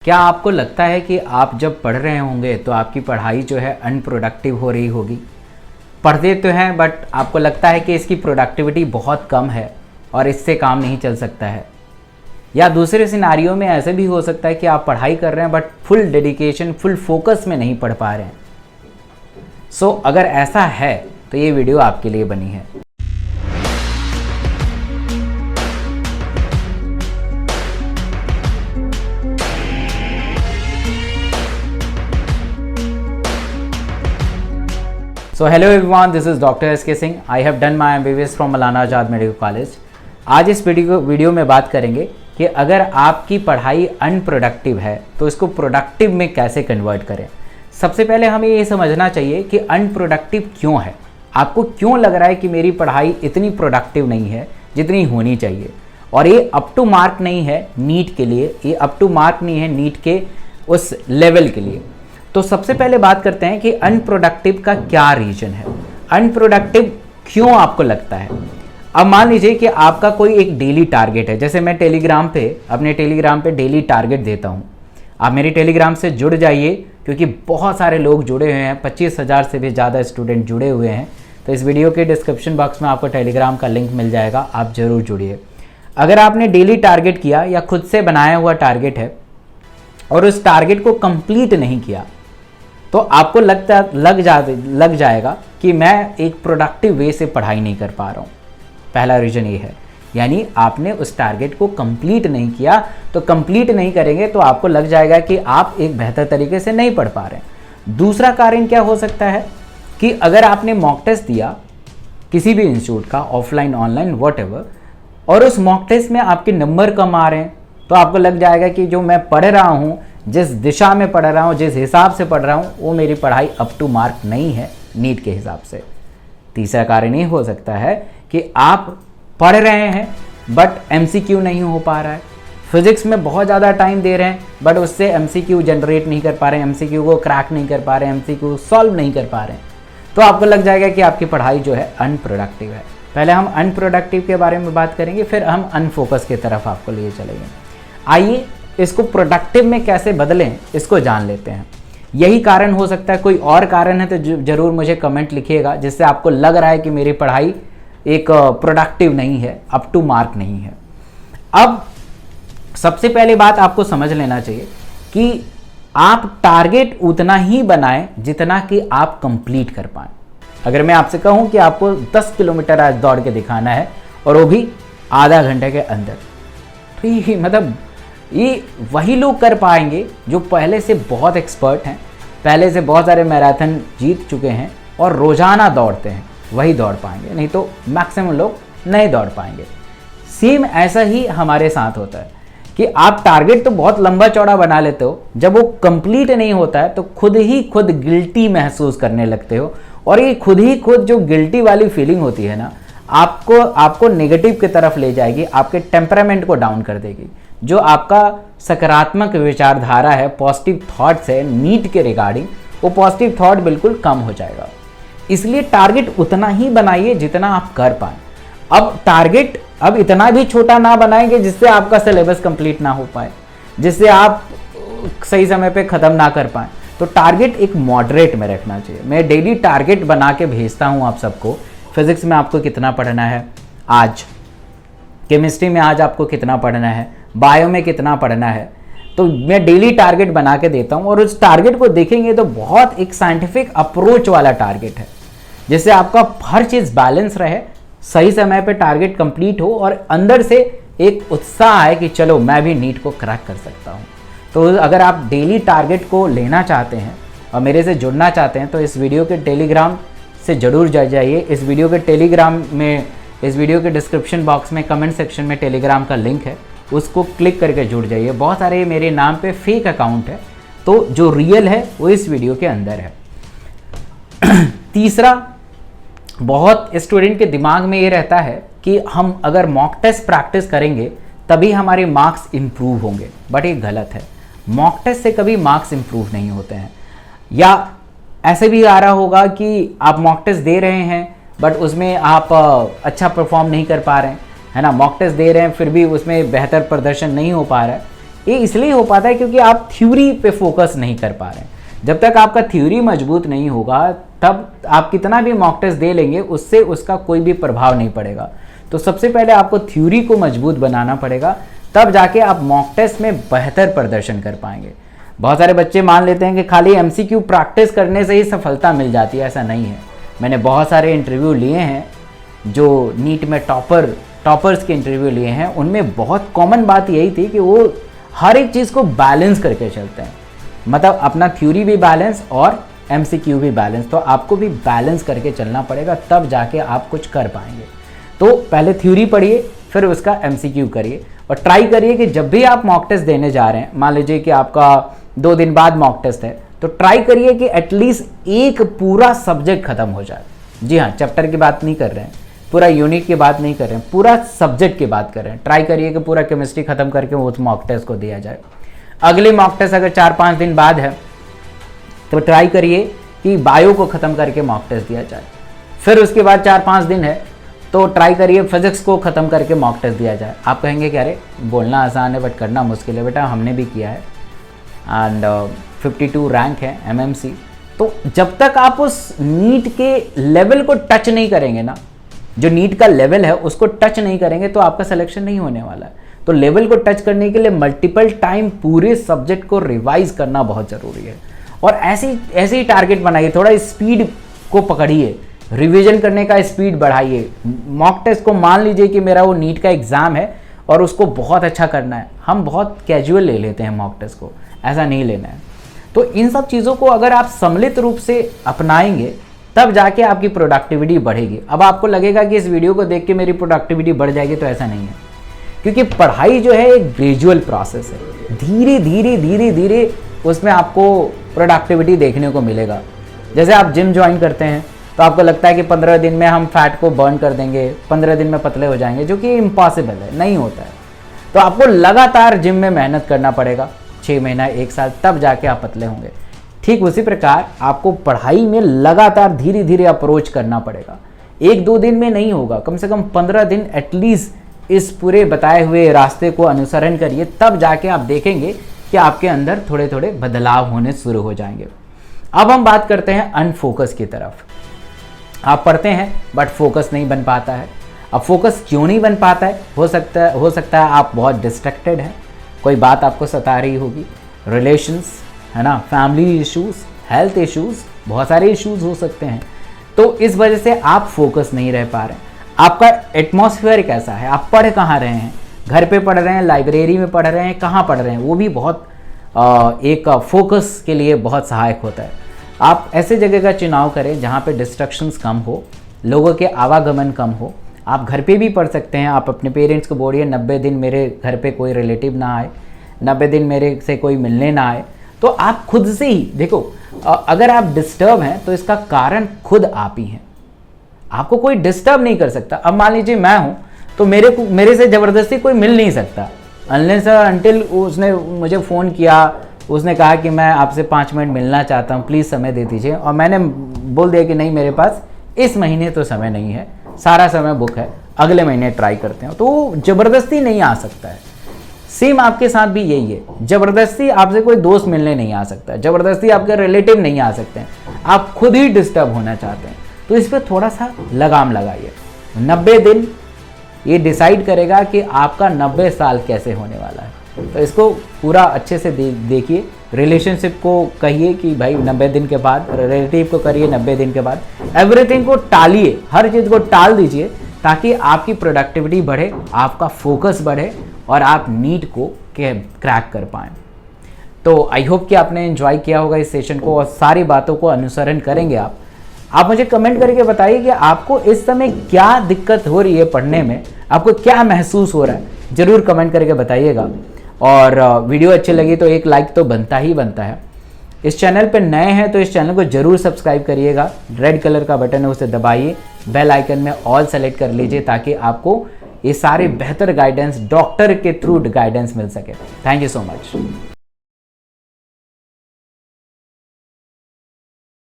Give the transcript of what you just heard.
क्या आपको लगता है कि आप जब पढ़ रहे होंगे तो आपकी पढ़ाई जो है अनप्रोडक्टिव हो रही होगी? पढ़ते तो हैं बट आपको लगता है कि इसकी प्रोडक्टिविटी बहुत कम है और इससे काम नहीं चल सकता है। या दूसरे सिनारियों में ऐसे भी हो सकता है कि आप पढ़ाई कर रहे हैं but full dedication, full focus में नहीं पढ़ पा रहे हैं। सो अगर ऐसा है तो ये वीडियो आपके लिए बनी है। So hello everyone, this is Dr. S.K. Singh. I have done my MBBS from Maulana Azad Medical College. आज इस वीडियो में बात करेंगे कि अगर आपकी पढ़ाई अनप्रोडक्टिव है तो इसको प्रोडक्टिव में कैसे कन्वर्ट करें। सबसे पहले हमें ये समझना चाहिए कि अनप्रोडक्टिव क्यों है। आपको क्यों लग रहा है कि मेरी पढ़ाई इतनी प्रोडक्टिव नहीं है जितनी होनी चाहिए, और ये अप टू मार्क नहीं है नीट के लिए, ये अप टू मार्क नहीं है नीट के उस लेवल के लिए। तो सबसे पहले बात करते हैं कि अनप्रोडक्टिव का क्या रीजन है, अनप्रोडक्टिव क्यों आपको लगता है। अब मान लीजिए कि आपका कोई एक डेली टारगेट है, जैसे मैं अपने टेलीग्राम पे डेली टारगेट देता हूं। आप मेरे टेलीग्राम से जुड़ जाइए क्योंकि बहुत सारे लोग जुड़े हुए हैं, 25,000 से भी ज़्यादा स्टूडेंट जुड़े हुए हैं। तो इस वीडियो के डिस्क्रिप्शन बॉक्स में आपको टेलीग्राम का लिंक मिल जाएगा, आप ज़रूर जुड़िए। अगर आपने डेली टारगेट किया या खुद से बनाया हुआ टारगेट है और उस टारगेट को कंप्लीट नहीं किया तो आपको लग जाएगा कि मैं एक प्रोडक्टिव वे से पढ़ाई नहीं कर पा रहा हूँ। पहला रीज़न ये है, यानी आपने उस टारगेट को कंप्लीट नहीं किया। तो कंप्लीट नहीं करेंगे तो आपको लग जाएगा कि आप एक बेहतर तरीके से नहीं पढ़ पा रहे हैं। दूसरा कारण क्या हो सकता है कि अगर आपने मॉक टेस्ट दिया किसी भी इंस्टीट्यूट का, ऑफलाइन ऑनलाइन व्हाटएवर, और उस मॉक टेस्ट में आपके नंबर कम आ रहे हैं तो आपको लग जाएगा कि जो मैं पढ़ रहा हूँ, जिस दिशा में पढ़ रहा हूँ, जिस हिसाब से पढ़ रहा हूँ, वो मेरी पढ़ाई अप टू मार्क नहीं है नीट के हिसाब से। तीसरा कारण ये हो सकता है कि आप पढ़ रहे हैं बट एमसीक्यू नहीं हो पा रहा है। फिजिक्स में बहुत ज़्यादा टाइम दे रहे हैं बट उससे एमसीक्यू जनरेट नहीं कर पा रहे हैं, एमसीक्यू को क्रैक नहीं कर पा रहे हैं, एमसीक्यू सॉल्व नहीं कर पा रहे हैं, तो आपको लग जाएगा कि आपकी पढ़ाई जो है अनप्रोडक्टिव है। पहले हम अनप्रोडक्टिव के बारे में बात करेंगे, फिर हम अनफोकस की तरफ आपको लिए चलेंगे। आइए इसको प्रोडक्टिव में कैसे बदलें इसको जान लेते हैं। यही कारण हो सकता है, कोई और कारण है तो ज़रूर मुझे कमेंट लिखिएगा जिससे आपको लग रहा है कि मेरी पढ़ाई एक प्रोडक्टिव नहीं है, अप टू मार्क नहीं है। अब सबसे पहली बात आपको समझ लेना चाहिए कि आप टारगेट उतना ही बनाएं जितना कि आप कंप्लीट कर पाएं। अगर मैं आपसे कहूं कि आपको 10 किलोमीटर आज दौड़ के दिखाना है और वो भी आधा घंटे के अंदर, तो ये वही लोग कर पाएंगे जो पहले से बहुत एक्सपर्ट हैं, पहले से बहुत सारे मैराथन जीत चुके हैं और रोज़ाना दौड़ते हैं, वही दौड़ पाएंगे, नहीं तो मैक्सिमम लोग नहीं दौड़ पाएंगे। सेम ऐसा ही हमारे साथ होता है कि आप टारगेट तो बहुत लंबा चौड़ा बना लेते हो, जब वो कंप्लीट नहीं होता है तो खुद गिल्टी महसूस करने लगते हो, और ये खुद जो गिल्टी वाली फीलिंग होती है ना, आपको नेगेटिव की तरफ ले जाएगी, आपके टेम्परामेंट को डाउन कर देगी। जो आपका सकारात्मक विचारधारा है, पॉजिटिव थॉट्स है नीट के रिगार्डिंग, वो पॉजिटिव थॉट बिल्कुल कम हो जाएगा। इसलिए टारगेट उतना ही बनाइए जितना आप कर पाएं। अब टारगेट अब इतना भी छोटा ना बनाएंगे जिससे आपका सिलेबस कंप्लीट ना हो पाए, जिससे आप सही समय पे ख़त्म ना कर पाएँ। तो टारगेट एक मॉडरेट में रखना चाहिए। मैं डेली टारगेट बना के भेजता हूँ आप सबको। फिजिक्स में आपको कितना पढ़ना है आज, केमिस्ट्री में आज आपको कितना पढ़ना है, बायो में कितना पढ़ना है, तो मैं डेली टारगेट बना के देता हूँ। और उस टारगेट को देखेंगे तो बहुत एक साइंटिफिक अप्रोच वाला टारगेट है, जिससे आपका हर चीज़ बैलेंस रहे, सही समय पे टारगेट कंप्लीट हो और अंदर से एक उत्साह आए कि चलो मैं भी नीट को क्रैक कर सकता हूँ। तो अगर आप डेली टारगेट को लेना चाहते हैं और मेरे से जुड़ना चाहते हैं तो इस वीडियो के टेलीग्राम से जरूर जाइए। इस वीडियो के डिस्क्रिप्शन बॉक्स में कमेंट सेक्शन में टेलीग्राम का लिंक है, उसको क्लिक करके जुड़ जाइए। बहुत सारे मेरे नाम पे फेक अकाउंट है, तो जो रियल है वो इस वीडियो के अंदर है। तीसरा, बहुत स्टूडेंट के दिमाग में ये रहता है कि हम अगर मॉक टेस्ट प्रैक्टिस करेंगे तभी हमारे मार्क्स इम्प्रूव होंगे, बट ये गलत है। मॉक टेस्ट से कभी मार्क्स इम्प्रूव नहीं होते हैं। या ऐसे भी आ रहा होगा कि आप मॉक टेस्ट दे रहे हैं बट उसमें आप अच्छा परफॉर्म नहीं कर पा रहे हैं, है ना, मॉक टेस्ट दे रहे हैं फिर भी उसमें बेहतर प्रदर्शन नहीं हो पा रहा है। ये इसलिए हो पाता है क्योंकि आप थ्योरी पे फोकस नहीं कर पा रहे हैं। जब तक आपका थ्योरी मजबूत नहीं होगा तब आप कितना भी मॉक टेस्ट दे लेंगे उससे उसका कोई भी प्रभाव नहीं पड़ेगा। तो सबसे पहले आपको थ्योरी को मजबूत बनाना पड़ेगा, तब जाके आप मॉक टेस्ट में बेहतर प्रदर्शन कर पाएंगे। बहुत सारे बच्चे मान लेते हैं कि खाली एमसीक्यू प्रैक्टिस करने से ही सफलता मिल जाती है, ऐसा नहीं है। मैंने बहुत सारे इंटरव्यू लिए हैं जो नीट में टॉपर्स के इंटरव्यू लिए हैं, उनमें बहुत कॉमन बात यही थी कि वो हर एक चीज़ को बैलेंस करके चलते हैं, मतलब अपना थ्योरी भी बैलेंस और एमसीक्यू भी बैलेंस। तो आपको भी बैलेंस करके चलना पड़ेगा, तब जाके आप कुछ कर पाएंगे। तो पहले थ्योरी पढ़िए, फिर उसका एमसीक्यू करिए और ट्राई करिए कि जब भी आप मॉक टेस्ट देने जा रहे हैं, मान लीजिए कि आपका 2 दिन बाद मॉक टेस्ट है, तो ट्राई करिए कि एटलीस्ट एक पूरा सब्जेक्ट खत्म हो जाए। जी हाँ, चैप्टर की बात नहीं कर रहे हैं, पूरा यूनिट की बात नहीं कर रहे हैं, पूरा सब्जेक्ट की बात कर रहे हैं। ट्राई करिए कि पूरा केमिस्ट्री खत्म करके उस मॉक टेस्ट को दिया जाए। अगले मॉक टेस्ट अगर 4-5 दिन बाद है तो ट्राई करिए कि बायो को ख़त्म करके मॉक टेस्ट दिया जाए। फिर उसके बाद 4-5 दिन है तो ट्राई करिए फिजिक्स को ख़त्म करके मॉक टेस्ट दिया जाए। आप कहेंगे कि अरे बोलना आसान है बट करना मुश्किल है। बेटा हमने भी किया है एंड 52 रैंक है एमएमसी। तो जब तक आप उस नीट के लेवल को टच नहीं करेंगे ना, जो नीट का लेवल है उसको टच नहीं करेंगे तो आपका सिलेक्शन नहीं होने वाला है। तो लेवल को टच करने के लिए मल्टीपल टाइम पूरे सब्जेक्ट को रिवाइज करना बहुत ज़रूरी है। और ऐसे ही टारगेट बनाइए, थोड़ा स्पीड को पकड़िए, रिवीजन करने का स्पीड बढ़ाइए। मॉक टेस्ट को मान लीजिए कि मेरा वो नीट का एग्ज़ाम है और उसको बहुत अच्छा करना है, हम बहुत कैजुअल ले लेते हैं मॉक टेस्ट को, ऐसा नहीं लेना है। तो इन सब चीज़ों को अगर आप सम्मिलित रूप से अपनाएंगे तब जाके आपकी प्रोडक्टिविटी बढ़ेगी। अब आपको लगेगा कि इस वीडियो को देख के मेरी प्रोडक्टिविटी बढ़ जाएगी, तो ऐसा नहीं है, क्योंकि पढ़ाई जो है एक ग्रेजुअल प्रोसेस है। धीरे धीरे उसमें आपको प्रोडक्टिविटी देखने को मिलेगा। जैसे आप जिम ज्वाइन करते हैं तो आपको लगता है कि 15 दिन में हम फैट को बर्न कर देंगे, 15 दिन में पतले हो जाएंगे, जो कि इम्पॉसिबल है, नहीं होता है। तो आपको लगातार जिम में मेहनत करना पड़ेगा, 6 महीना 1 साल, तब जाके आप पतले होंगे। ठीक उसी प्रकार आपको पढ़ाई में लगातार धीरे धीरे अप्रोच करना पड़ेगा। 1-2 दिन में नहीं होगा, कम से कम 15 दिन एटलीस्ट इस पूरे बताए हुए रास्ते को अनुसरण करिए, तब जाके आप देखेंगे कि आपके अंदर थोड़े थोड़े बदलाव होने शुरू हो जाएंगे। अब हम बात करते हैं अनफोकस की तरफ। आप पढ़ते हैं बट फोकस नहीं बन पाता है। अब फोकस क्यों नहीं बन पाता है? हो सकता है आप बहुत डिस्ट्रैक्टेड हैं, कोई बात आपको सता रही होगी, रिलेशंस है ना, फैमिली इश्यूज, हेल्थ इश्यूज, बहुत सारे इश्यूज हो सकते हैं। तो इस वजह से आप फोकस नहीं रह पा रहे हैं। आपका एटमॉस्फेयर कैसा है, आप पढ़ कहाँ रहे हैं, घर पे पढ़ रहे हैं, लाइब्रेरी में पढ़ रहे हैं, कहाँ पढ़ रहे हैं, वो भी बहुत एक फोकस के लिए बहुत सहायक होता है। आप ऐसे जगह का चुनाव करें जहाँ पे डिस्ट्रक्शंस कम हो, लोगों के आवागमन कम हो। आप घर पे भी पढ़ सकते हैं। आप अपने पेरेंट्स को बोलिए 90 दिन मेरे घर पे कोई रिलेटिव ना आए, 90 दिन मेरे से कोई मिलने ना आए। तो आप खुद से ही देखो, अगर आप डिस्टर्ब हैं तो इसका कारण खुद आप ही हैं, आपको कोई डिस्टर्ब नहीं कर सकता। अब मान लीजिए मैं हूँ तो मेरे से ज़बरदस्ती कोई मिल नहीं सकता, अनलेस अनटिल उसने मुझे फ़ोन किया, उसने कहा कि मैं आपसे 5 मिनट मिलना चाहता हूँ, प्लीज़ समय दे दीजिए, और मैंने बोल दिया कि नहीं मेरे पास इस महीने तो समय नहीं है, सारा समय बुक है, अगले महीने ट्राई करते हैं, तो ज़बरदस्ती नहीं आ सकता है। सेम आपके साथ भी यही है, ज़बरदस्ती आपसे कोई दोस्त मिलने नहीं आ सकता है, ज़बरदस्ती आपके रिलेटिव नहीं आ सकते हैं, आप खुद ही डिस्टर्ब होना चाहते हैं। तो इस पर थोड़ा सा लगाम लगाइए। 90 दिन ये डिसाइड करेगा कि आपका 90 साल कैसे होने वाला है। तो इसको पूरा अच्छे से देखिए। रिलेशनशिप को कहिए कि भाई 90 दिन के बाद, रिलेटिव को करिए 90 दिन के बाद, एवरीथिंग को टालिए, हर चीज़ को टाल दीजिए, ताकि आपकी प्रोडक्टिविटी बढ़े, आपका फोकस बढ़े और आप नीट को क्रैक कर पाएँ। तो आई होप कि आपने एंजॉय किया होगा इस सेशन को और सारी बातों को अनुसरण करेंगे आप मुझे कमेंट करके बताइए कि आपको इस समय क्या दिक्कत हो रही है पढ़ने में, आपको क्या महसूस हो रहा है, ज़रूर कमेंट करके बताइएगा। और वीडियो अच्छी लगी तो एक लाइक तो बनता ही बनता है। इस चैनल पे नए हैं तो इस चैनल को ज़रूर सब्सक्राइब करिएगा, रेड कलर का बटन है उसे दबाइए, बेल आइकन में ऑल सेलेक्ट कर लीजिए, ताकि आपको ये सारे बेहतर गाइडेंस डॉक्टर के थ्रू गाइडेंस मिल सके। Thank you so much.